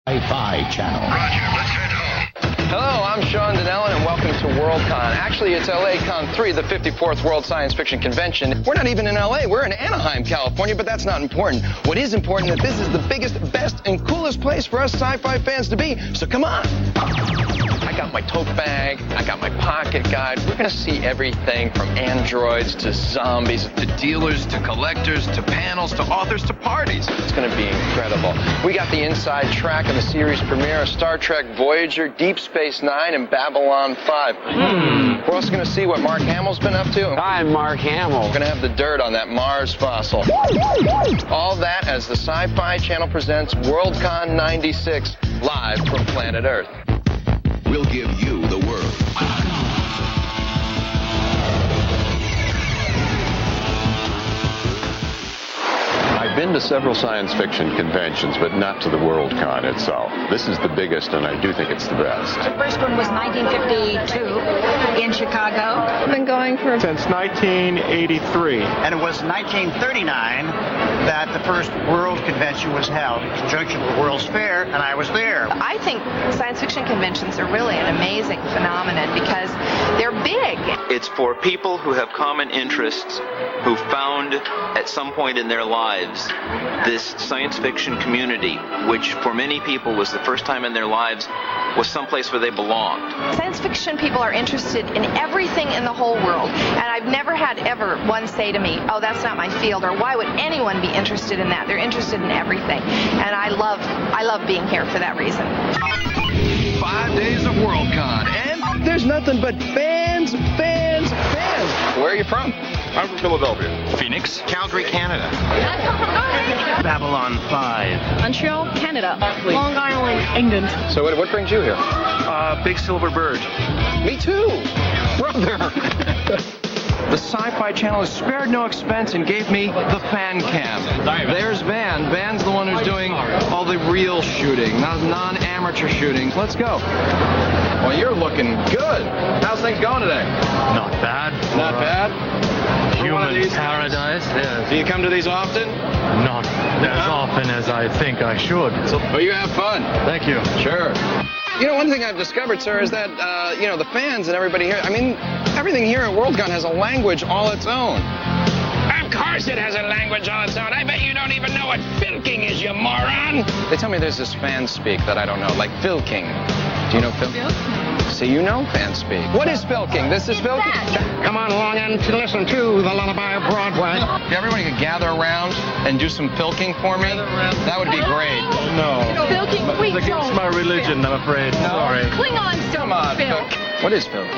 Sci-Fi Channel. Roger, let's head home. Hello, I'm Sean Donnellan, and welcome to WorldCon. Actually, it's LA-Con 3, the 54th World Science Fiction Convention. We're not even in LA, we're in Anaheim, California, but that's not important. What is important is that this is the biggest, best, and coolest place for us sci-fi fans to be, so come on. I got my tote bag, I got my pocket guide. We're gonna see everything from androids to zombies, to dealers, to collectors, to panels, to authors, to parties. It's gonna be incredible. We got the inside track of the series premiere of Star Trek Voyager, Deep Space Nine, and Babylon 5. We're also gonna see what Mark Hamill's been up to. Hi, Mark Hamill. We're gonna have the dirt on that Mars fossil. All that as the Sci-Fi Channel presents WorldCon 96, live from planet Earth. We'll give you the world. I've been to several science fiction conventions, but not to the WorldCon itself. This is the biggest, and I do think it's the best. The first one was 1952 in Chicago. I've been going since 1983. And it was 1939 that the first World Convention was held in conjunction with the World's Fair, and I was there. I think science fiction conventions are really an amazing phenomenon because they're big. It's for people who have common interests, who found at some point in their lives this science fiction community, which for many people was the first time in their lives was someplace where they belonged. Science fiction people are interested in everything in the whole world, and I've never had ever one say to me, oh, that's not my field, or why would anyone be interested in that? They're interested in everything, and I love being here for that reason. 5 days of WorldCon, and there's nothing but fans. Where are you from? I'm from Philadelphia. Phoenix? Calgary, Canada. Babylon 5. Montreal, Canada. Long Island, England. So what brings you here? Big Silver Bird. Me too, brother. The Sci-Fi Channel has spared no expense and gave me the fan cam. There's Van. Van's the one who's doing all the real shooting, not non-amateur shooting. Let's go. Well, you're looking good. How's things going today? Not bad. Not bad? Human paradise. Yes. Do you come to these often? Not as often as I think I should. But you have fun. Thank you. Sure. You know, one thing I've discovered, sir, is that, the fans and everybody here, I mean, everything here at WorldCon has a language all its own. Of course it has a language all its own. I bet you don't even know what filking is, you moron. They tell me there's this fan speak that I don't know, like filking. Do you know filking? So you know fan speak. What is filking? This is filking? Come on along and listen to the Lullaby of Broadway. If everybody could gather around and do some filking for me, that would be great. No. Filking, wait, It's against my religion, I'm afraid. No. Sorry. Klingons Come don't on, filk. What is filking?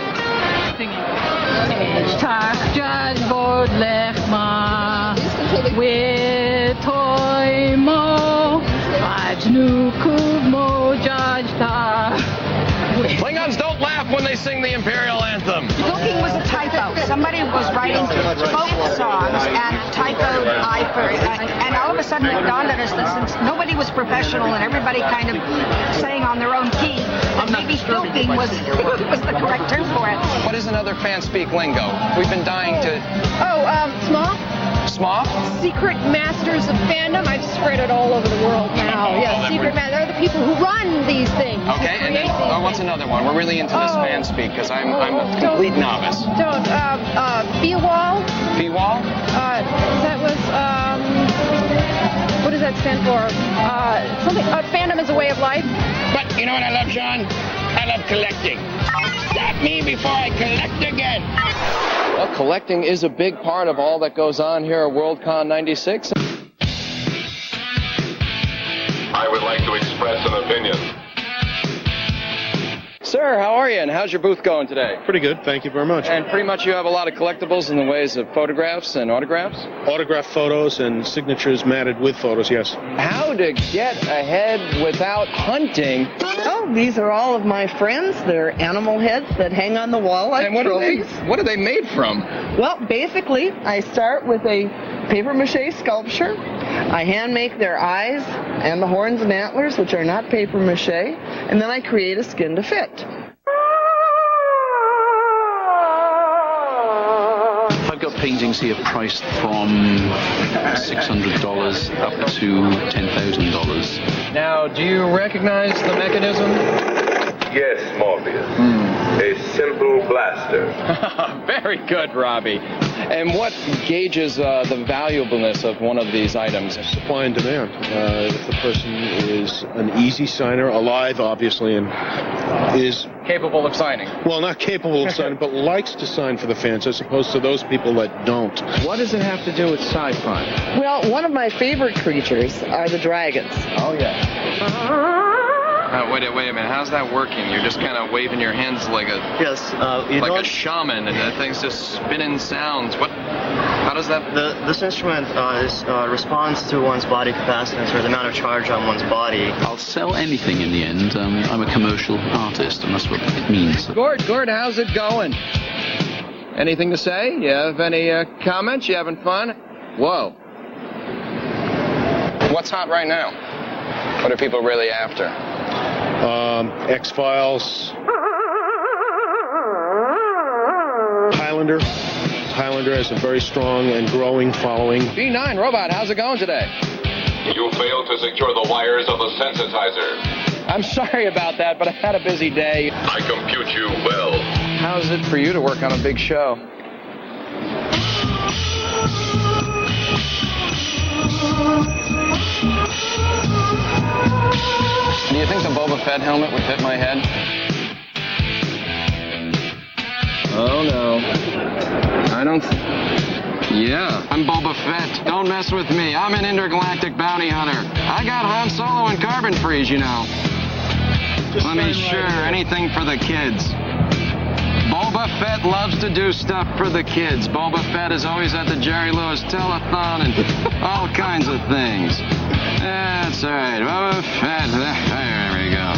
Klingons don't laugh when they sing the Imperial Anthem. Filking was a typo. Somebody was writing folk songs and typoed I for it. And all of a sudden it dawned on us that since nobody was professional and everybody kind of sang on their own key, that maybe filking was the correct term for it. What is another fan speak lingo? We've been dying to... Smoth? Smoth? Secret masters of fandom. I've spread it all over the world now. Yeah, secret masters. They're the people who run these things. Okay, and then what's another one? We're really into this fan speak because I'm a complete novice. Be-wall. Be-wall? That was, what does that stand for? Fandom is a way of life. But you know what I love, Sean? I love collecting. Stop me before I collect again. Well, collecting is a big part of all that goes on here at WorldCon 96. I would like to express an opinion. Sir, how are you, and how's your booth going today? Pretty good, thank you very much. And pretty much you have a lot of collectibles in the ways of photographs and autographs? Autograph photos and signatures matted with photos, yes. How to get ahead without hunting? Oh, these are all of my friends. They're animal heads that hang on the wall like trophies. What are they made from? Well, basically, I start with a papier-mâché sculpture. I hand make their eyes and the horns and antlers, which are not papier-mâché, and then I create a skin to fit. I've got paintings here priced from $600 up to $10,000. Now, do you recognize the mechanism? Yes, Morbius. A simple blaster. Very good, Robbie. And what gauges the valuableness of one of these items? Supply and demand. If the person is an easy signer, alive, obviously, and is capable of signing. Well, not capable of signing, but likes to sign for the fans, as opposed to those people that don't. What does it have to do with sci-fi? Well, one of my favorite creatures are the dragons. Oh, yeah. Wait a minute. How's that working? You're just kind of waving your hands like a a shaman, and that thing's just spinning sounds. How does that? This instrument responds to one's body capacitance, or the amount of charge on one's body. I'll sell anything in the end. I'm a commercial artist, and that's what it means. Gord, how's it going? Anything to say? You have any comments? You having fun? Whoa. What's hot right now? What are people really after? X-Files. Highlander. Highlander has a very strong and growing following. B9 Robot, how's it going today? You failed to secure the wires of the sensitizer. I'm sorry about that, but I had a busy day. I compute you well. How's it for you to work on a big show? Do you think the Boba Fett helmet would fit my head? Oh, no. I don't... Yeah, I'm Boba Fett. Don't mess with me. I'm an intergalactic bounty hunter. I got Han Solo and carbon freeze, you know. Let me sure, anything for the kids. Boba Fett loves to do stuff for the kids. Boba Fett is always at the Jerry Lewis telethon and all kinds of things. That's all right. Boba Fett. There we go.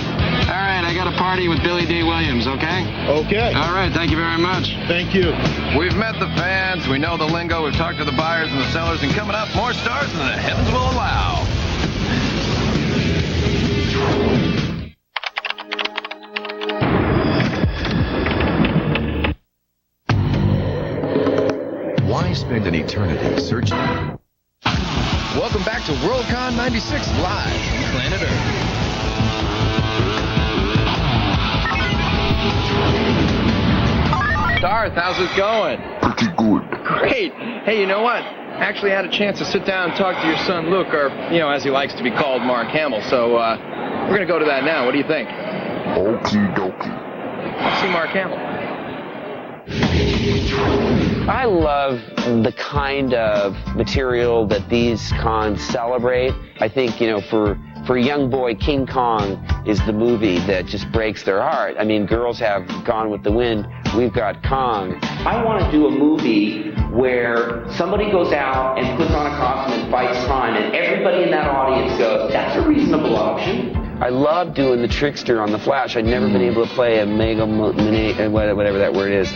All right, I got a party with Billy D. Williams, okay? Okay. All right, thank you very much. Thank you. We've met the fans, we know the lingo, we've talked to the buyers and the sellers, and coming up, more stars than the heavens will allow. Why spend an eternity searching? Welcome back to WorldCon 96 live from planet Earth. Darth, how's it going? Pretty good. Great. Hey, you know what? Actually, I had a chance to sit down and talk to your son Luke, or, as he likes to be called, Mark Hamill. So, we're going to go to that now. What do you think? Okie dokie. See Mark Hamill. I love the kind of material that these cons celebrate. I think, for a young boy, King Kong is the movie that just breaks their heart. I mean, girls have Gone with the Wind. We've got Kong. I want to do a movie where somebody goes out and puts on a costume and fights crime, and everybody in that audience goes, that's a reasonable option. I love doing the trickster on The Flash. I'd never been able to play a whatever that word is,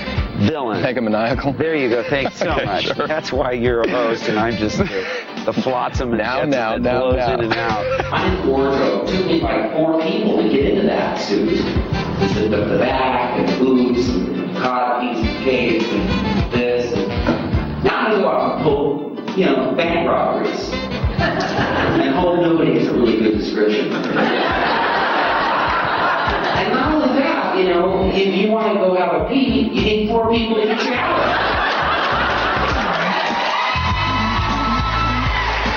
villain. Megamaniacal. There you go. Thanks so much. Sure. That's why you're a host, and I'm just the flotsam and that blows in and out. I'm in wardrobe. It took me like 4 people to get into that suit. The back and boots and codpiece and cape and this. And now I go out and pull, bank robberies. And Whole Nobody is a really good description. And not only that, if you want to go have a pee, you need 4 people in the shower.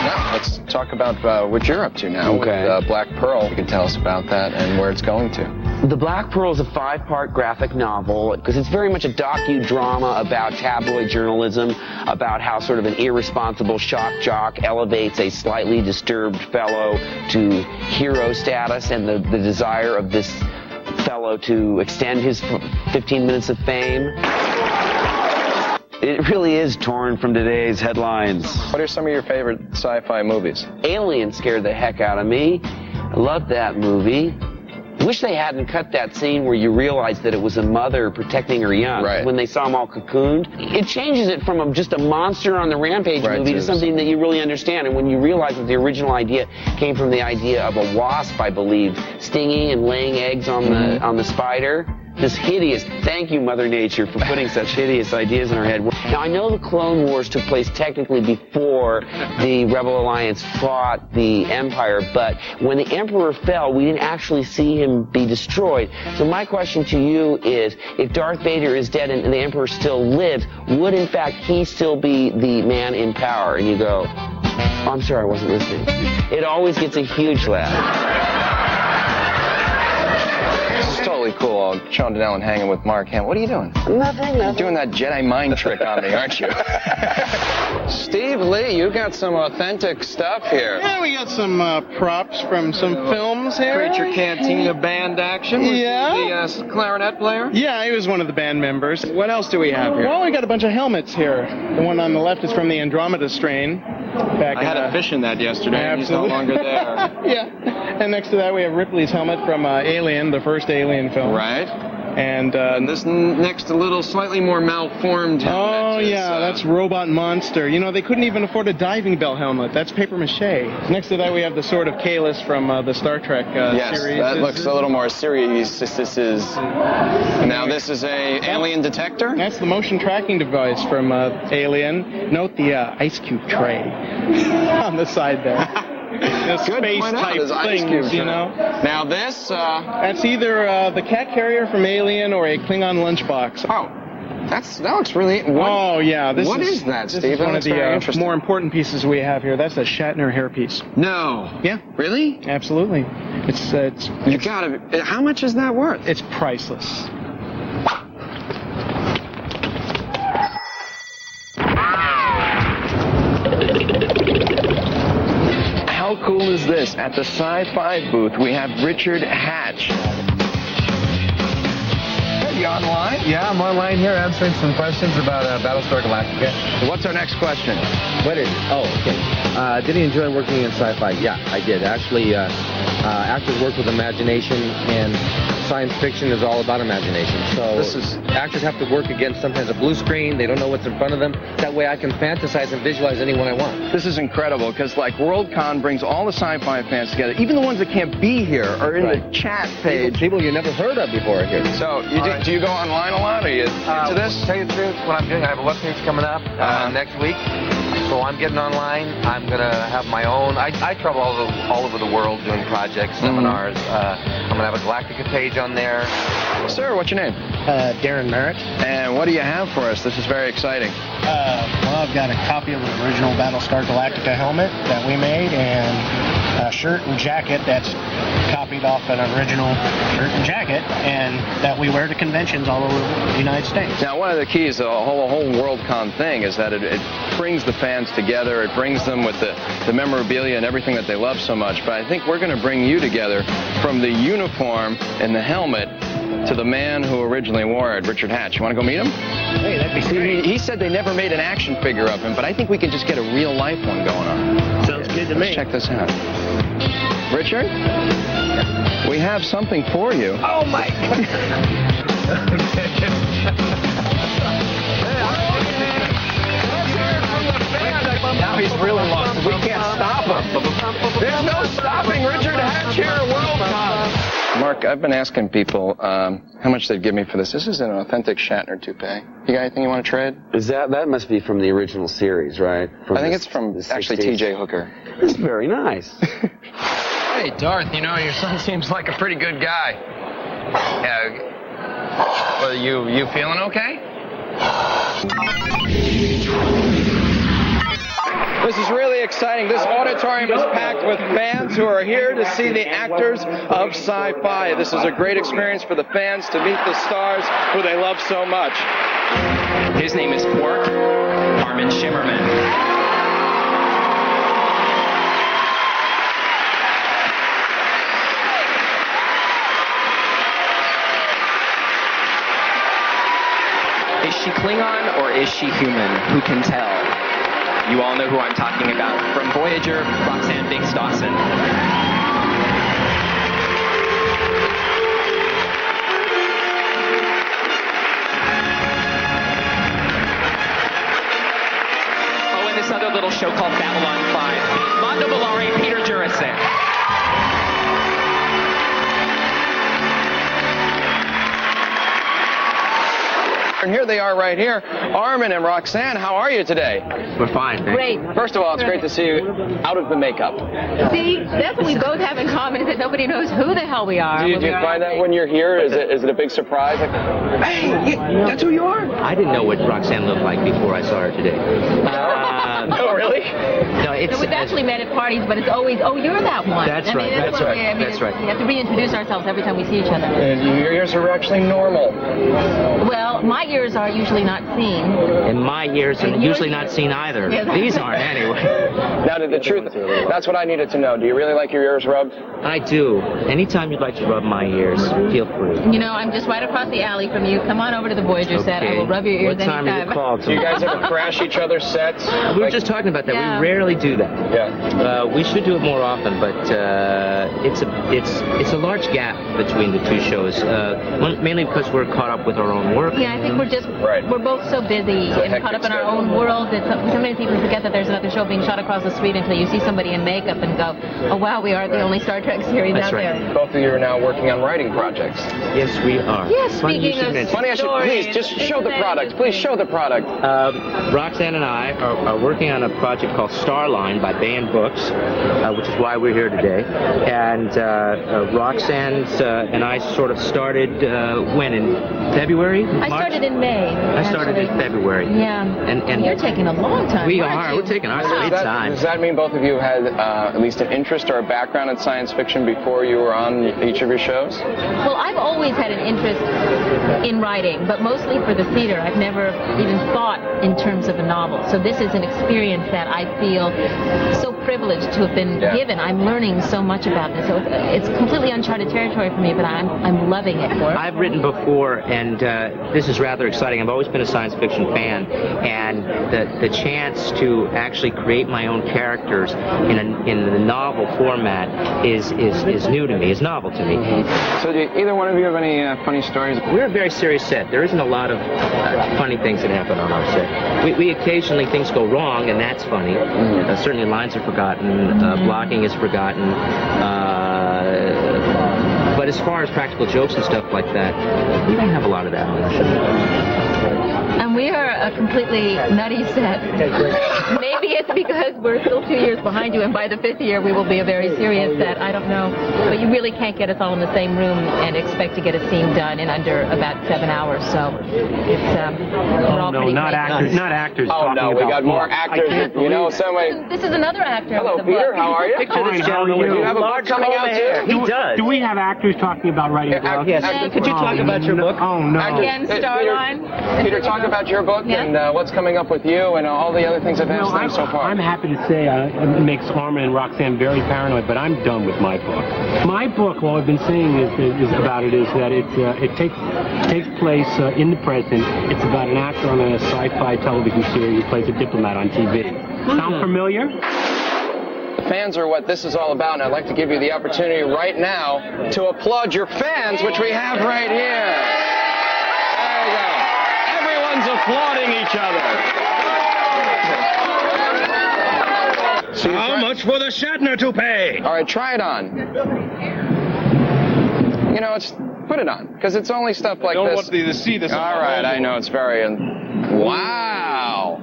Now, let's talk about what you're up to now with Black Pearl. You can tell us about that and where it's going to. The Black Pearl is a 5-part graphic novel because it's very much a docudrama about tabloid journalism, about how sort of an irresponsible shock jock elevates a slightly disturbed fellow to hero status, and the desire of this fellow to extend his 15 minutes of fame. It really is torn from today's headlines. What are some of your favorite sci-fi movies? Alien scared the heck out of me. I loved that movie. Wish they hadn't cut that scene where you realized that it was a mother protecting her young when they saw them all cocooned. It changes it from just a monster on the rampage movie to something that you really understand. And when you realize that the original idea came from the idea of a wasp, I believe, stinging and laying eggs on the spider, this hideous, thank you, Mother Nature, for putting such hideous ideas in our head. Now, I know the Clone Wars took place technically before the Rebel Alliance fought the Empire, but when the Emperor fell, we didn't actually see him be destroyed. So my question to you is, if Darth Vader is dead and the Emperor still lives, would in fact he still be the man in power? And you go, oh, I'm sorry, I wasn't listening. It always gets a huge laugh. This is totally cool. Sean Donnell hanging with Mark Hamill. What are you doing? Nothing. You're doing that Jedi mind trick on me, aren't you? Steve Lee, you got some authentic stuff here. Yeah, we got some props from some films here. Creature Cantina band action. Yeah. The clarinet player? Yeah, he was one of the band members. What else do we have here? Well, we got a bunch of helmets here. The one on the left is from the Andromeda strain. I had a fish in that yesterday, and he's no longer there. Yeah. And next to that, we have Ripley's helmet from Alien, the first Alien film. Right. And this next, a little slightly more malformed helmet. Oh, yeah, that's Robot Monster. You know, they couldn't even afford a diving bell helmet. That's paper mache. Next to that, we have the Sword of Kahless from the Star Trek yes, series. That looks a little more serious. Now, this is a alien detector? That's the motion tracking device from Alien. Note the ice cube tray on the side there. Space-type things, you know. Now this... that's either the cat carrier from Alien or a Klingon lunchbox. Oh, that looks really... Oh, yeah. What is that, Steve? This is one of the more important pieces we have here. That's a Shatner hairpiece. No. Yeah. Really? Absolutely. You gotta... How much is that worth? It's priceless. How cool is this? At the Sci-Fi booth, we have Richard Hatch. Are you online? Yeah, I'm online here answering some questions about Battlestar Galactica. What's our next question? What is it? Oh, okay. Did he enjoy working in sci-fi? Yeah, I did. Actually, actors work with imagination, and science fiction is all about imagination. So actors have to work against sometimes a blue screen. They don't know what's in front of them. That way I can fantasize and visualize anyone I want. This is incredible, because like WorldCon brings all the sci-fi fans together. Even the ones that can't be here are in the chat page. People you never heard of before are here. So do you go online a lot? Are you into this? To tell you the truth, what I'm doing, I have a webpage coming up next week. So I'm getting online. I'm going to have my own. I travel all over the world doing projects, seminars. I'm going to have a Galactica page on there. Sir, what's your name? Darren Merritt. And what do you have for us? This is very exciting. Well, I've got a copy of the original Battlestar Galactica helmet that we made, and a shirt and jacket that's copied off an original shirt and jacket, and that we wear to conventions all over the United States. Now, one of the keys, the whole WorldCon thing, is that it brings the fans together. It brings them with the memorabilia and everything that they love so much. But I think we're going to bring you together from the uniform and the helmet to the man who originally wore it, Richard Hatch. You want to go meet him? Hey, that'd be great. He said they never made an action figure of him, but I think we can just get a real-life one going on. Sounds good to me. Let's check this out. Richard? We have something for you. Oh, my God. Now he's really lost. We can't stop him. There's no stopping Richard Hatch here at WorldCon. Mark, I've been asking people how much they'd give me for this. This is an authentic Shatner toupee. You got anything you want to trade? Is that must be from the original series, right? I think it's from actually T.J. Hooker. It's very nice. Hey, Darth, you know, your son seems like a pretty good guy. Yeah. Well, you feeling okay? This is really exciting. This auditorium is packed with fans who are here to see the actors of sci-fi. This is a great experience for the fans to meet the stars who they love so much. His name is Quark Armin Shimmerman. Is she Klingon or is she human? Who can tell? You all know who I'm talking about. From Voyager, Roxanne Biggs Dawson. Oh, and this other little show called Babylon 5. Mondo Bellari, Peter Jurasik. and here they are right here. Armin and Roxanne, how are you today? We're fine, thanks. Great. First of all, it's great to see you out of the makeup. See, that's what we both have in common, is that nobody knows who the hell we are. Do you find that when you're here? Is it a big surprise? Like, hey, that's who you are? I didn't know what Roxanne looked like before I saw her today. No, really? No, it's... We've actually met at parties, but it's always, oh, you're that one. That's right, that's right, that's right. We have to reintroduce ourselves every time we see each other. And your ears are actually normal. Well, my ears are usually not seen. And my ears are usually not seen either. Yeah, These aren't, anyway. Now, the truth, that's what I needed to know. Do you really like your ears rubbed? I do. Anytime you'd like to rub my ears, feel free. You know, I'm just right across the alley from you. Come on over to the Voyager set. I will rub your ears anytime. What time is it called? Do you guys ever crash each other's sets? We were just talking about that. Yeah. We rarely do that. Yeah. We should do it more often, but it's a large gap between the two shows. Mainly because we're caught up with our own work. Yeah, I think we're both so busy and caught up in our own world that sometimes people forget that there's another show being shot across the street until you see somebody in makeup and go, oh wow, we are the only Star Trek series out there. Both of you are now working on writing projects. Yes, we are. Yes, speaking of please, just show the product. Please show the product. Roxanne and I are working on a project called Starline by Baen Books, which is why we're here today. And Roxanne and I sort of started when, in February? I started in May. I started in February. Yeah. And you're taking a long time. We are. We're taking our sweet time. Does that mean both of you had at least an interest or a background in science fiction before you were on each of your shows? Well, I've always had an interest in writing, but mostly for the theater. I've never even thought in terms of a novel. So this is an experience that I feel so privileged to have been given. I'm learning so much about this. So it's completely uncharted territory for me, but I'm loving it. I've written before, and this is rather exciting. I've always been a science fiction fan, and the chance to actually create my own characters in the novel format is new to me, is novel to me. So do either one of you have any funny stories? We're a very serious set. There isn't a lot of funny things that happen on our set. We occasionally, things go wrong, and that's funny. Certainly lines are forgotten, blocking is forgotten. But as far as practical jokes and stuff like that, we don't have a lot of that on the show. And we are a completely nutty set. Maybe it's because we're still 2 years behind you, and by the 5th year we will be a very serious set. I don't know. But you really can't get us all in the same room and expect to get a scene done in under about 7 hours. So it's we're all pretty not actors. Oh no, we got more actors. You know, This is another actor. Hello, Peter. How are you? Picture this gentleman with you have a book coming out too? He does. Do we have actors talking about writing books? Yes. Could you talk about your book? Oh no. Again, Starline. Peter, talk about your book and what's coming up with you and all the other things I've asked them so far. I'm happy to say it makes Armin and Roxanne very paranoid, but I'm done with my book. My book, what I've been saying is about it is that it takes place in the present. It's about an actor on a sci-fi television series who plays a diplomat on TV. Sound familiar? Fans are what this is all about, and I'd like to give you the opportunity right now to applaud your fans, which we have right here. There you go. Everyone's applauding each other. How much for the Shatner toupee? All right, try it on. You know, put it on, because it's only stuff like this. I don't want you to see this. All right, I know it's very... Wow.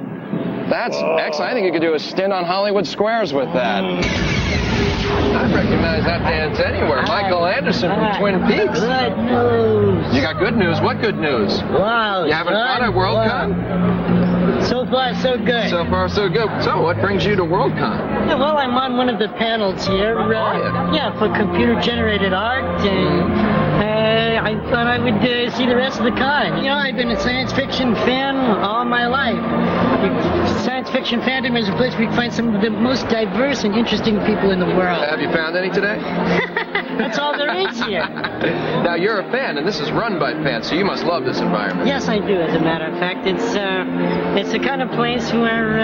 That's excellent. I think you could do a stint on Hollywood Squares with that. I recognize that dance anywhere. Michael Anderson from Twin Peaks. Good news. You got good news. What good news? Wow. You having fun at WorldCon? So far, so good. So far, so good. So, what brings you to WorldCon? Yeah, well, I'm on one of the panels here. Yeah, for computer-generated art, and I thought I would see the rest of the con. You know, I've been a science fiction fan all my life. Science fiction fandom is a place where you find some of the most diverse and interesting people in the world. Have you found any today? That's all there is here. Now, you're a fan, and this is run by fans, so you must love this environment. Yes, I do, as a matter of fact. It's the kind of place where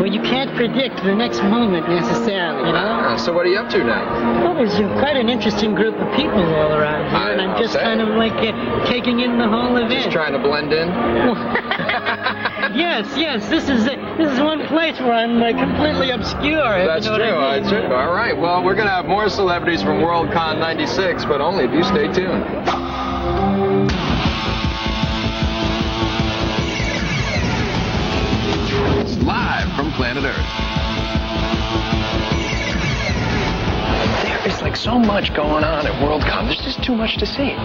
you can't predict the next moment necessarily, you know? So what are you up to now? Well, there's quite an interesting group of people all around here, and I'm just kind of like taking in the whole event. Just trying to blend in? Yes, this is one place where I'm completely obscure. That's true. That's true. All right, well, we're going to have more celebrities from WorldCon 96, but only if you stay tuned. live from planet Earth. There is like so much going on at WorldCon. There's just too much to see.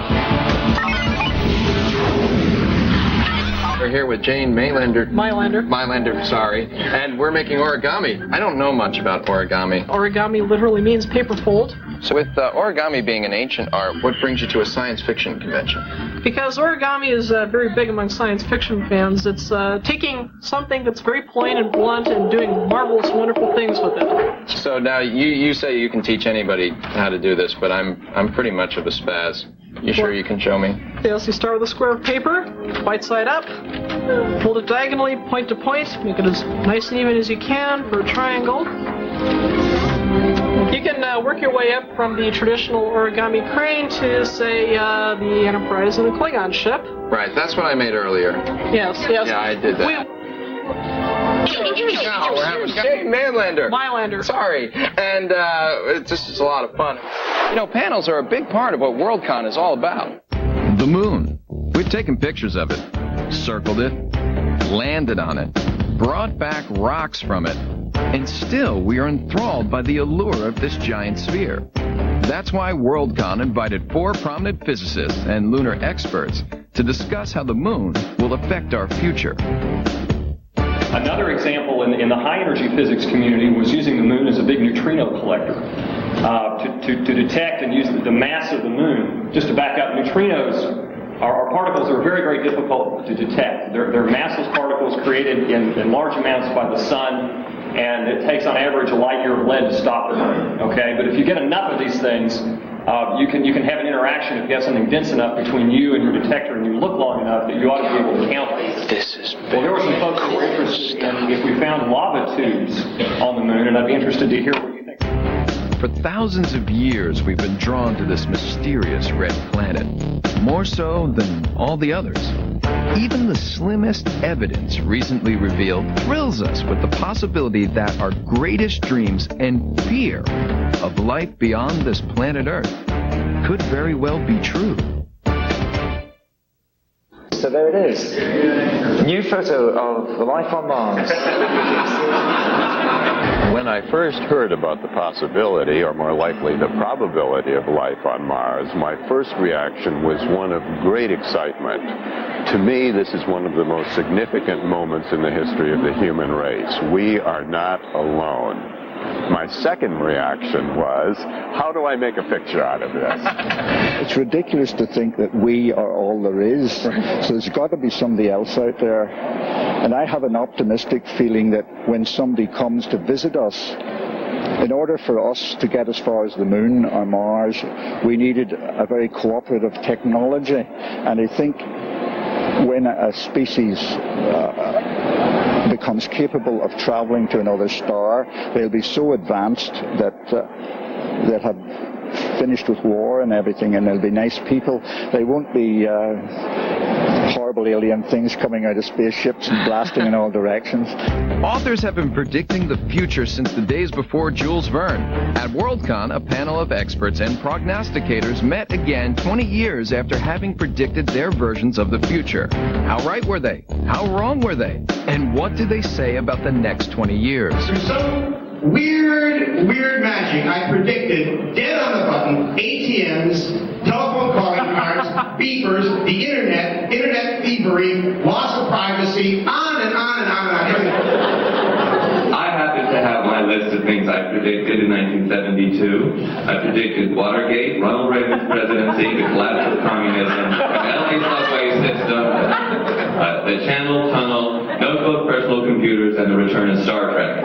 We're here with Jane Mylander, sorry. And we're making origami. I don't know much about origami. Origami literally means paper fold. So with origami being an ancient art, what brings you to a science fiction convention? Because origami is very big among science fiction fans. It's taking something that's very plain and blunt and doing marvelous, wonderful things with it. So now you say you can teach anybody how to do this, but I'm pretty much of a spaz. You sure you can show me? Yes, you start with a square of paper, right side up, fold it diagonally, point to point, make it as nice and even as you can for a triangle. You can work your way up from the traditional origami crane to, say, the Enterprise and the Klingon ship. Right, that's what I made earlier. Yes. Yeah, I did that. Hey, Mylander. Sorry. And this is a lot of fun. You know, panels are a big part of what WorldCon is all about. The moon. We've taken pictures of it, circled it, landed on it, brought back rocks from it, and still we are enthralled by the allure of this giant sphere. That's why WorldCon invited 4 prominent physicists and lunar experts to discuss how the moon will affect our future. Another example in the high-energy physics community was using the moon as a big neutrino collector to detect and use the mass of the moon. Just to back up, neutrinos are particles that are very, very difficult to detect. They're massless particles created in large amounts by the sun, and it takes on average a light year of lead to stop them. Okay, but if you get enough of these things, you can have an interaction if you have something dense enough between you and your detector, and you look long enough that you ought to be able to count these. This is well, there were some folks who were interested in if we found lava tubes on the moon, and I'd be interested to hear what you think. For thousands of years, we've been drawn to this mysterious red planet, more so than all the others. Even the slimmest evidence recently revealed thrills us with the possibility that our greatest dreams and fear of life beyond this planet Earth could very well be true. So there it is. New photo of life on Mars. When I first heard about the possibility, or more likely the probability of life on Mars, my first reaction was one of great excitement. To me, this is one of the most significant moments in the history of the human race. We are not alone. My second reaction was, how do I make a picture out of this? It's ridiculous to think that we are all there is. So there's got to be somebody else out there. And I have an optimistic feeling that when somebody comes to visit us, in order for us to get as far as the moon or Mars, we needed a very cooperative technology. And I think when a species becomes capable of traveling to another star, they'll be so advanced that they'll have finished with war and everything, and they'll be nice people. They won't be horrible alien things coming out of spaceships and blasting in all directions. Authors have been predicting the future since the days before Jules Verne. At WorldCon, a panel of experts and prognosticators met again 20 years after having predicted their versions of the future. How right were they? How wrong were they? And what do they say about the next 20 years? Through some weird magic, I predicted, dead on the button, ATMs, telephone calling cards, beepers, the internet thievery, loss of privacy, on and on and on and on. I happen to have my list of things I predicted in 1972. I predicted Watergate, Ronald Reagan's presidency, the collapse of communism, the LA subway system, the Channel Tunnel, notebook personal computers, and the return of Star Trek.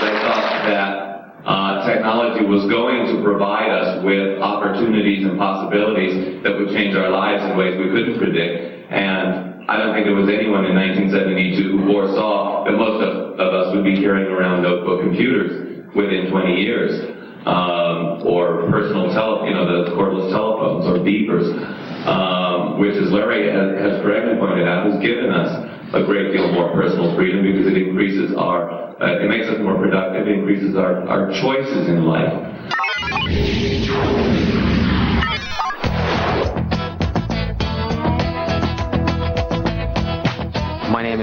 They thought that technology was going to provide us with opportunities and possibilities that would change our lives in ways we couldn't predict. And I don't think there was anyone in 1972 who foresaw that most of us would be carrying around notebook computers within 20 years, or personal the cordless telephones or beepers, which, as Larry has correctly pointed out, has given us a great deal more personal freedom because it increases it makes us more productive, it increases our choices in life.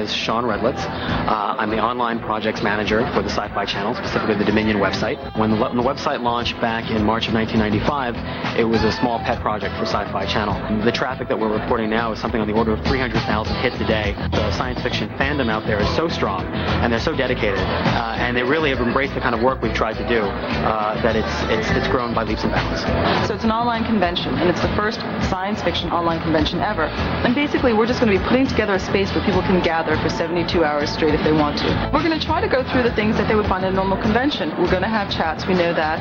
is Sean Redlitz. I'm the online projects manager for the Sci-Fi Channel, specifically the Dominion website. When the website launched back in March of 1995, it was a small pet project for Sci-Fi Channel. The traffic that we're reporting now is something on the order of 300,000 hits a day. The science fiction fandom out there is so strong, and they're so dedicated, and they really have embraced the kind of work we've tried to do, that it's grown by leaps and bounds. So it's an online convention, and it's the first science fiction online convention ever. And basically, we're just going to be putting together a space where people can gather for 72 hours straight if they want to. We're going to try to go through the things that they would find in a normal convention. We're going to have chats, we know that,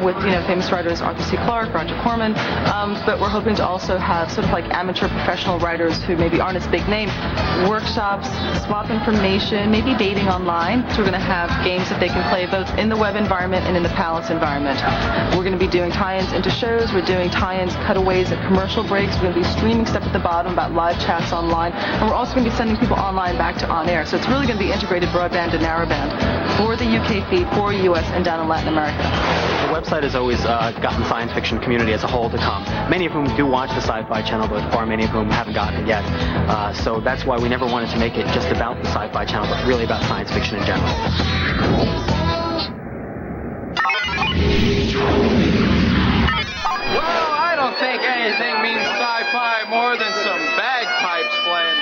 with famous writers Arthur C. Clarke, Roger Corman, but we're hoping to also have sort of like amateur professional writers who maybe aren't as big name, workshops, swap information, maybe dating online. So we're going to have games that they can play both in the web environment and in the Palace environment. We're going to be doing tie-ins into shows. We're doing tie-ins, cutaways, and commercial breaks. We're going to be streaming stuff at the bottom about live chats online. And we're also going to be sending people online back to on-air. So it's really going to be integrated broadband and narrowband for the UK feed, for US, and down in Latin America. The website has always gotten the science fiction community as a whole to come. Many of whom do watch the Sci-Fi Channel, but far many of whom haven't gotten it yet. So that's why we never wanted to make it just about the Sci-Fi Channel, but really about science fiction in general. Well, I don't think anything means sci-fi more than some bagpipes playing.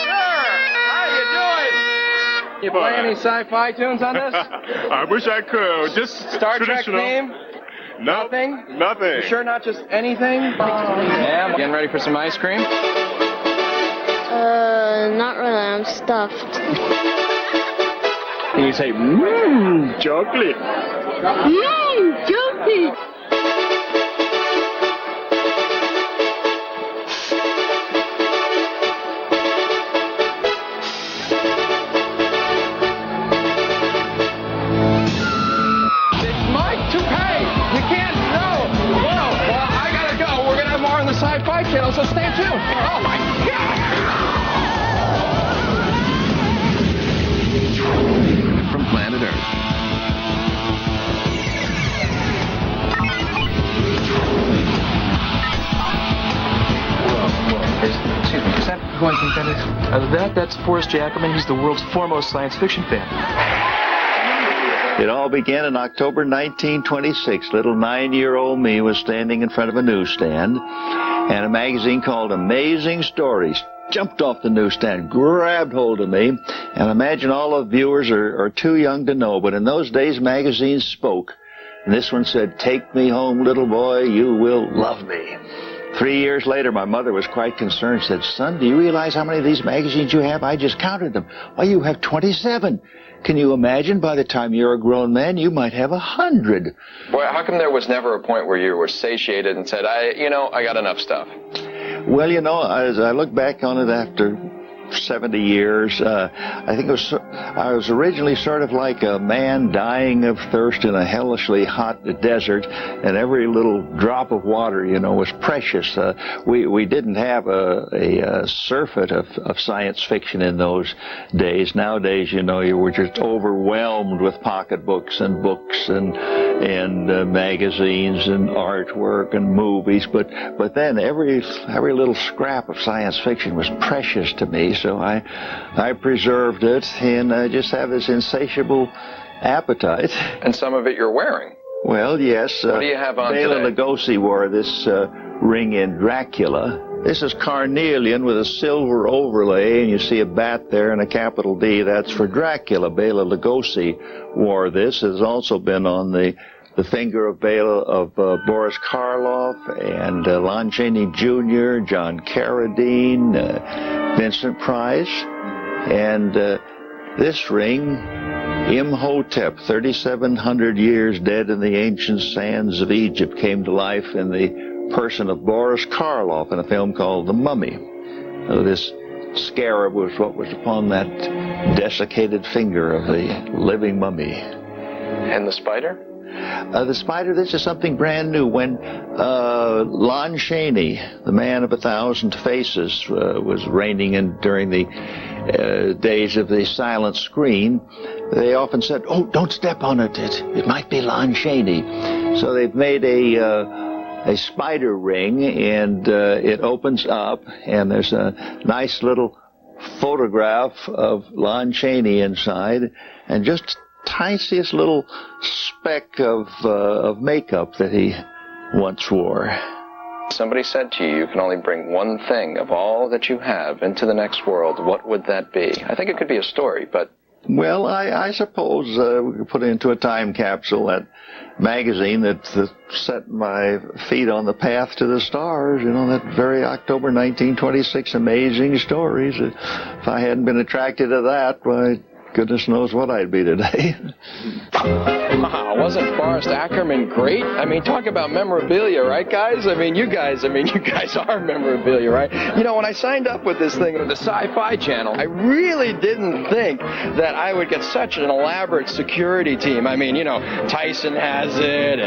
Sir, how you doing? You play any sci-fi tunes on this? I wish I could. Just Star Trek traditional. theme? Nothing. Nothing. You sure not just anything? Yeah, getting ready for some ice cream? Not really. I'm stuffed. Can you say, chocolate? Chocolate. Sci-Fi Channel, so stay tuned. Oh my God! From planet Earth. Excuse me, is that who I think that is? That's Forrest J. Ackerman. He's the world's foremost science fiction fan. It all began in October 1926. Little 9-year-old me was standing in front of a newsstand, and a magazine called Amazing Stories jumped off the newsstand, grabbed hold of me, and I imagine all the viewers are too young to know, but in those days magazines spoke. And this one said, "Take me home, little boy, you will love me." 3 years later, my mother was quite concerned, said, "Son, do you realize how many of these magazines you have? I just counted them. Why, you have 27. Can you imagine by the time you're a grown man, you might have 100. Boy, how come there was never a point where you were satiated and said, I got enough stuff? Well, as I look back on it after 70 years, I think I was originally sort of like a man dying of thirst in a hellishly hot desert, and every little drop of water, was precious. We didn't have a surfeit of science fiction in those days. Nowadays, you were just overwhelmed with pocketbooks and books and magazines and artwork and movies. But then every little scrap of science fiction was precious to me. So I preserved it, and I just have this insatiable appetite. And some of it you're wearing. Well, yes. What do you have on Bela today? Lugosi wore this ring in Dracula. This is carnelian with a silver overlay, and you see a bat there and a capital D. That's for Dracula. Bela Lugosi wore this. It has also been on the finger of Boris Karloff and Lon Chaney Jr., John Carradine, Vincent Price. And this ring, Imhotep, 3,700 years dead in the ancient sands of Egypt, came to life in the person of Boris Karloff in a film called The Mummy. So this scarab was what was upon that desiccated finger of the living mummy. And the spider? The spider, this is something brand new. When Lon Chaney, the man of 1,000 faces, was reigning during the days of the silent screen, they often said, "Oh, don't step on it. It might be Lon Chaney." So they've made a spider ring, and it opens up, and there's a nice little photograph of Lon Chaney inside, and just tiniest little speck of makeup that he once wore. Somebody said to you, you can only bring one thing of all that you have into the next world. What would that be? I think it could be a story, but... Well, I suppose we could put it into a time capsule, that magazine that set my feet on the path to the stars, you know, that very October 1926 Amazing Stories. If I hadn't been attracted to that, why, goodness knows what I'd be today. Wow, wasn't Forrest Ackerman great? I mean, talk about memorabilia, right, guys? I mean, you guys are memorabilia, right? You know, when I signed up with this thing, with the Sci-Fi Channel, I really didn't think that I would get such an elaborate security team. I mean, you know, Tyson has it,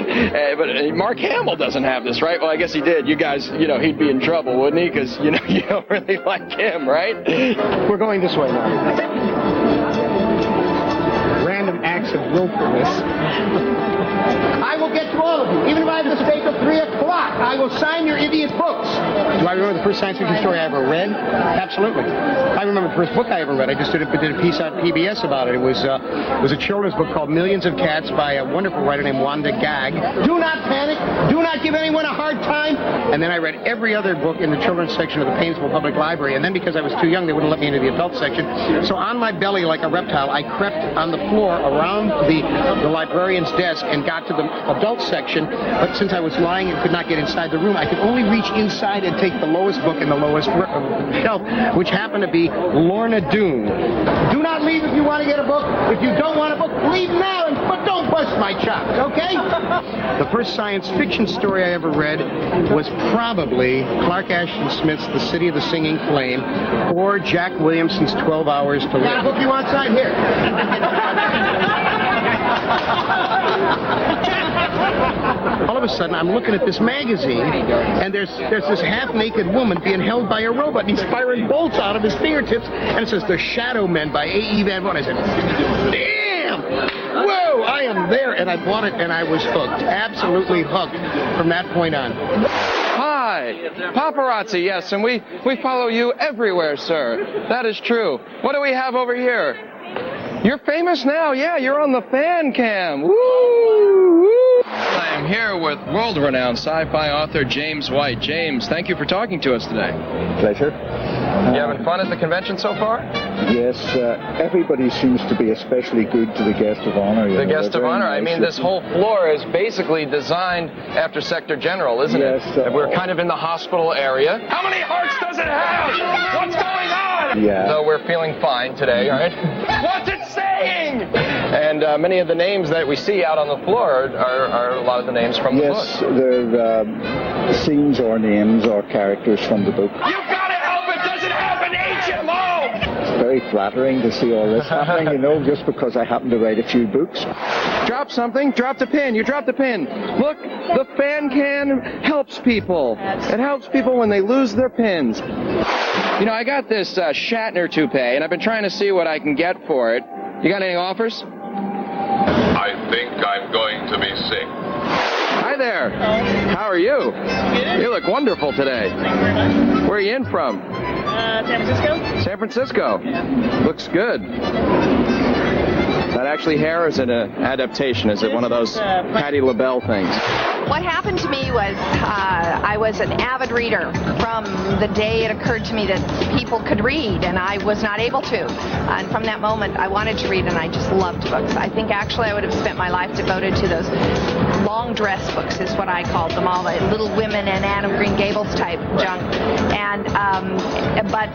but Mark Hamill doesn't have this, right? Well, I guess he did. You guys, you know, he'd be in trouble, wouldn't he? Because, you know, you don't really like him, right? We're going this way now. Random acts of willfulness. I will get to all of you. Even if I have to stay till 3 o'clock, I will sign your idiot books. Do I remember the first science fiction story I ever read? Absolutely. I remember the first book I ever read. I just did a piece on PBS about it. It was a children's book called Millions of Cats by a wonderful writer named Wanda Gag. Do not panic. Do not give anyone a hard time. And then I read every other book in the children's section of the Painesville Public Library. And then because I was too young, they wouldn't let me into the adult section. So on my belly like a reptile, I crept on the floor around the librarian's desk and got to the adult section. But since I was lying and could not get inside the room, I could only reach inside and take the lowest book in the lowest shelf, which happened to be Lorna Doone. Do not leave if you want to get a book. If you don't want a book, leave now, but don't bust my chops, okay? The first science fiction story I ever read was probably Clark Ashton Smith's The City of the Singing Flame or Jack Williamson's 12 Hours to Live. Got a book you want signed here? All of a sudden, I'm looking at this magazine, and there's this half-naked woman being held by a robot, and he's firing bolts out of his fingertips, and it says The Shadow Men by A.E. Van Vogt. I said, damn! Whoa, I am there, and I bought it, and I was hooked, absolutely hooked from that point on. Hi, paparazzi, yes, and we follow you everywhere, sir. That is true. What do we have over here? You're famous now, yeah, you're on the fan cam. Woo! Woo! I am here with world-renowned sci-fi author James White. James, thank you for talking to us today. Pleasure. You having fun at the convention so far? Yes, everybody seems to be especially good to the guest of honor. The guest of honor. Nice. I mean, this whole floor is basically designed after Sector General, isn't it? We're kind of in the hospital area. How many hearts does it have? What's going on? Yeah. So we're feeling fine today, all right? What's it saying? And many of the names that we see out on the floor are a lot of the names from the book. Yes, they're scenes or names or characters from the book. You've got to help it! Does it have an HMO? It's very flattering to see all this happening, you know, just because I happen to write a few books. Drop something. Drop the pin. You dropped the pin. Look, the fan can helps people. It helps people when they lose their pins. You know, I got this Shatner toupee, and I've been trying to see what I can get for it. You got any offers? I think I'm going to be sick. Hi there. How are you? You look wonderful today. Where are you in from? San Francisco. San Francisco. Looks good. That actually hair is an adaptation. Is it one of those Patti LaBelle things? What happened to me was I was an avid reader from the day it occurred to me that people could read, and I was not able to. And from that moment, I wanted to read, and I just loved books. I think actually I would have spent my life devoted to those long dress books, is what I called them, all the Little Women and Anne of Green Gables type junk. And but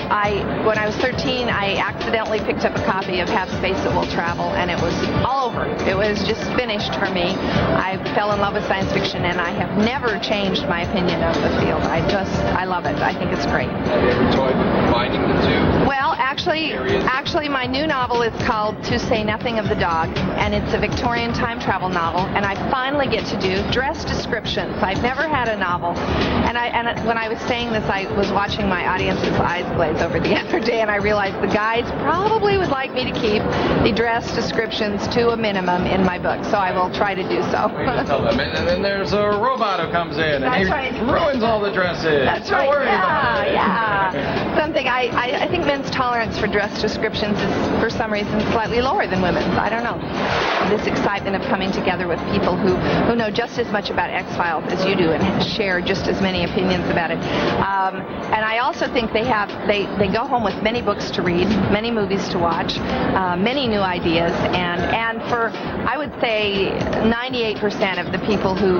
when I was 13, I accidentally picked up a copy of Have Space That Will Travel, and it was all over. It was just finished for me. I fell in love with science fiction, and I have never changed my opinion of the field. I love it. I think it's great. Have you ever enjoyed finding the two? Well, actually, my new novel is called To Say Nothing of the Dog, and it's a Victorian time travel novel, and I finally get to do dress descriptions. I've never had a novel, and when I was saying this, I was watching my audience's eyes glaze over the other day, and I realized the guides probably would like me to keep the dress descriptions to a minimum in my book, so I will try to do so. Tell them. And then there's a robot who comes in, and he ruins all the dresses. That's right. Don't worry about it. Yeah. thing. I think men's tolerance for dress descriptions is, for some reason, slightly lower than women's. I don't know. This excitement of coming together with people who know just as much about X-Files as you do and share just as many opinions about it. And I also think they go home with many books to read, many movies to watch, many new ideas, and for, I would say, 98% of the people who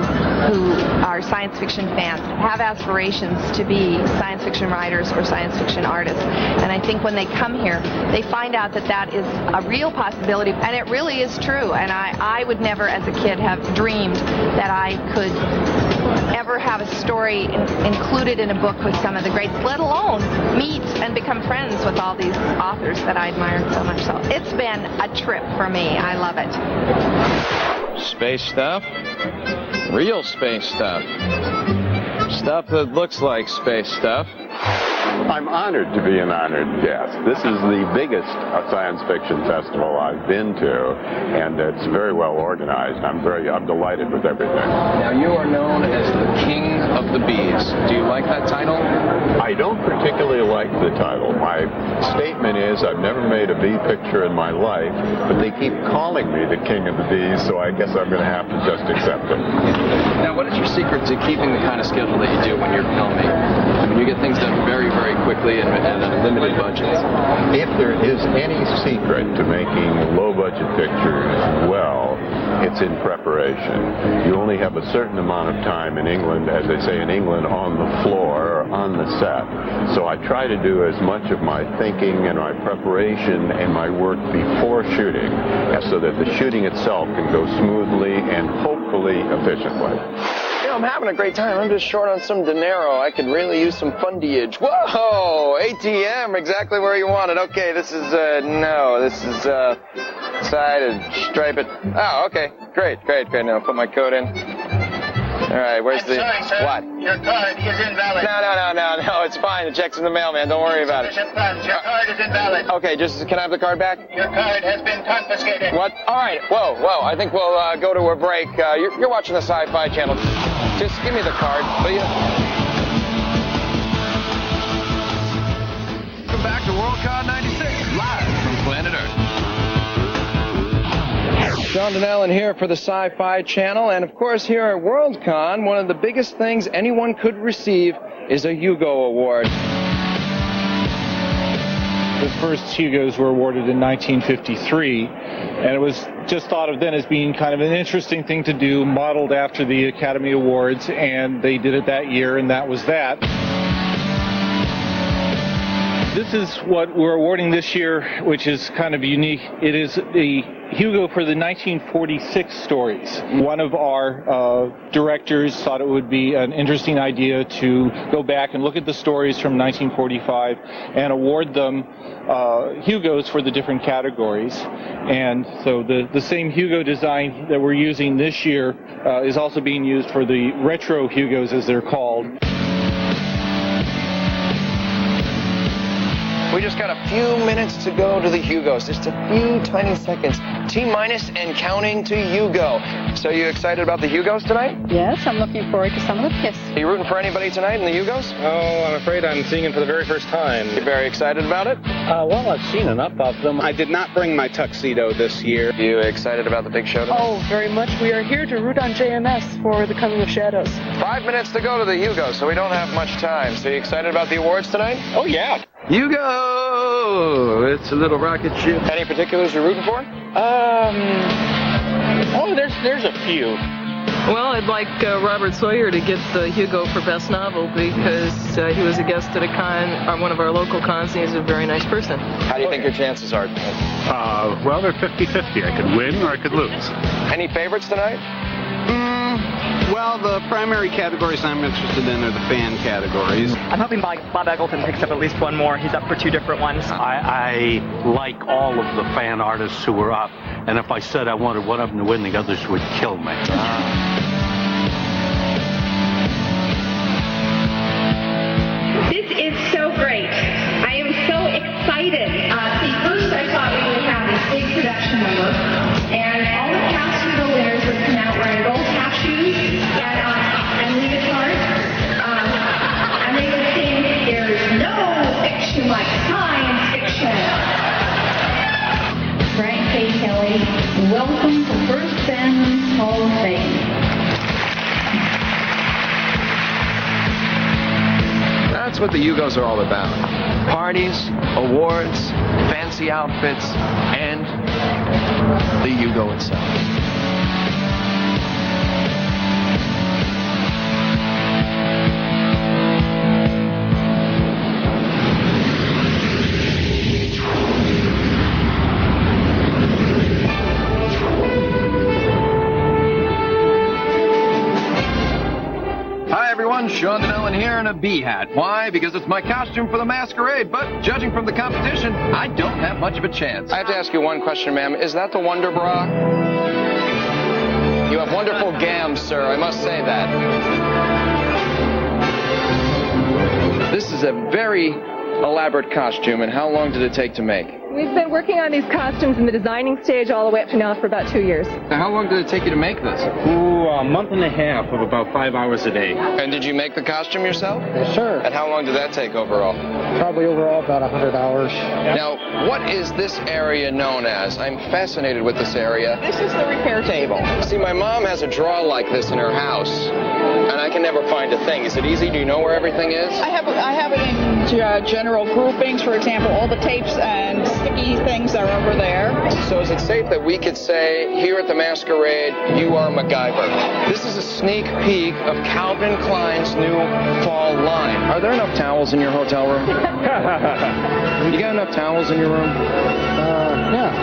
are science fiction fans have aspirations to be science fiction writers or science fiction artists. And I think when they come here, they find out that is a real possibility, and it really is true. And I would never, as a kid, have dreamed that I could ever have a story included in a book with some of the greats, let alone meet and become friends with all these authors that I admired so much. So it's been a trip for me. I love it. Space stuff. Real space stuff. Stuff that looks like space stuff. I'm honored to be an honored guest. This is the biggest science fiction festival I've been to, and it's very well organized. I'm delighted with everything. Now, you are known as the King of the Bees. Do you like that title? I don't particularly like the title. My statement is I've never made a bee picture in my life, but they keep calling me the King of the Bees, so I guess I'm going to have to just accept it. Now, what is your secret to keeping the kind of schedule that you do when you're filming? I mean, you get things done very, very quickly and limited budgets. If there is any secret to making low-budget pictures well, it's in preparation. You only have a certain amount of time in England, as they say in England, on the floor or on the set. So I try to do as much of my thinking and my preparation and my work before shooting, so that the shooting itself can go smoothly and hopefully efficiently. I'm having a great time. I'm just short on some dinero. I could really use some fundage. Whoa! ATM, exactly where you want it. Okay, this is, no. This is, side and stripe it. Oh, okay. Great. Now put my code in. All right, where's I'm sorry, sir. What? Your card is invalid. No, it's fine. The check's in the mail, man. Don't worry about it. Funds. Your card is invalid. Okay, can I have the card back? Your card has been confiscated. What? All right. Whoa. I think we'll go to a break. You're watching the Sci-Fi Channel. Just give me the card, will you? Welcome back to WorldCon 96, live from planet Earth. Sean and Ellen here for the Sci-Fi Channel, and of course here at WorldCon, one of the biggest things anyone could receive is a Hugo Award. The first Hugos were awarded in 1953, and it was just thought of then as being kind of an interesting thing to do, modeled after the Academy Awards, and they did it that year, and that was that. This is what we're awarding this year, which is kind of unique. It is the Hugo for the 1946 stories. One of our directors thought it would be an interesting idea to go back and look at the stories from 1945 and award them Hugos for the different categories. And so the same Hugo design that we're using this year is also being used for the retro Hugos, as they're called. We just got a few minutes to go to the Hugos. Just a few tiny seconds. T-minus and counting to Hugo. So you excited about the Hugos tonight? Yes, I'm looking forward to some of the piss. Are you rooting for anybody tonight in the Hugos? Oh, I'm afraid I'm seeing it for the very first time. You're very excited about it? Well, I've seen enough of them. I did not bring my tuxedo this year. You excited about the big show tonight? Oh, very much. We are here to root on JMS for the coming of Shadows. 5 minutes to go to the Hugos, so we don't have much time. So you excited about the awards tonight? Oh, yeah. Hugo! It's a little rocket ship. Any particulars you're rooting for? There's a few. Well, I'd like Robert Sawyer to get the Hugo for Best Novel because he was a guest at a con, one of our local cons, and he's a very nice person. How do you think your chances are? Well, they're 50-50. I could win or I could lose. Any favorites tonight? Well, the primary categories I'm interested in are the fan categories. I'm hoping Bob Eggleton picks up at least one more. He's up for 2 different ones. I like all of the fan artists who were up, and if I said I wanted one of them to win, the others would kill me. This is so great. I am so excited. First I thought we would have this big production number, and all the cast and the winners would come out wearing gold half shoes and leave it hard. And they would sing, "There's no fiction like Welcome to First Family's Hall of Fame. That's what the Hugos are all about. Parties, awards, fancy outfits, and the Hugo itself. Sean Donnellan here in a bee hat. Why? Because it's my costume for the masquerade, but judging from the competition, I don't have much of a chance. I have to ask you one question, ma'am. Is that the Wonder Bra? You have wonderful gams, sir. I must say that. This is a very elaborate costume, and how long did it take to make? We've been working on these costumes in the designing stage all the way up to now for about 2 years. Now, how long did it take you to make this? A month and a half of about 5 hours a day. And did you make the costume yourself? Yes, sir. And how long did that take overall? Probably overall about 100 hours. Now, what is this area known as? I'm fascinated with this area. This is the repair table. See, my mom has a drawer like this in her house, and I can never find a thing. Is it easy? Do you know where everything is? I have it in general groupings. For example, all the tapes and sticky things are over there. So is it safe that we could say, here at the Masquerade, you are MacGyver? This is a sneak peek of Calvin Klein's new fall line. Are there enough towels in your hotel room? You got enough towels in your room? Yeah.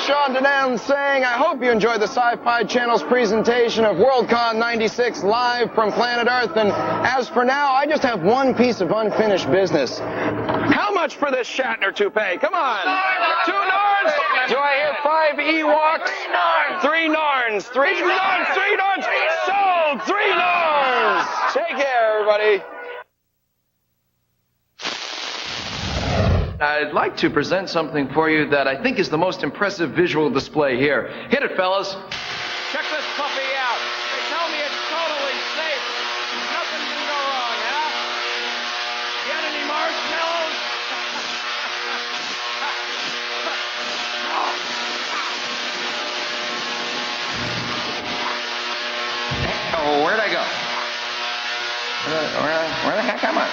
Sean Donnellan saying, I hope you enjoyed the Sci-Fi Channel's presentation of WorldCon 96 live from planet Earth. And as for now, I just have one piece of unfinished business. How much for this Shatner toupee? Come on. 2 Narns? Do I hear 5 Ewoks? 3 Narns. 3 Narns. 3 Narns. Sold. 3 Narns. Take care, everybody. I'd like to present something for you that I think is the most impressive visual display here. Hit it, fellas. Check this puppy out. They tell me it's totally safe. Nothing can go wrong, huh? Get any marshmallows? Oh, where'd I go? Where the heck am I?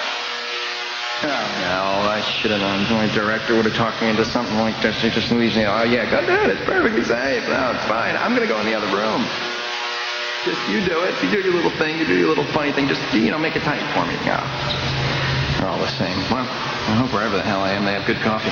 Oh, no, I should have known. My director would have talked me into something like this. He just leaves me, oh, yeah, go do it. It's perfectly safe. No, it's fine. I'm going to go in the other room. Just you do it. You do your little thing. You do your little funny thing. Just, make it tight for me. Yeah. They're all the same. Well, I hope wherever the hell I am, they have good coffee.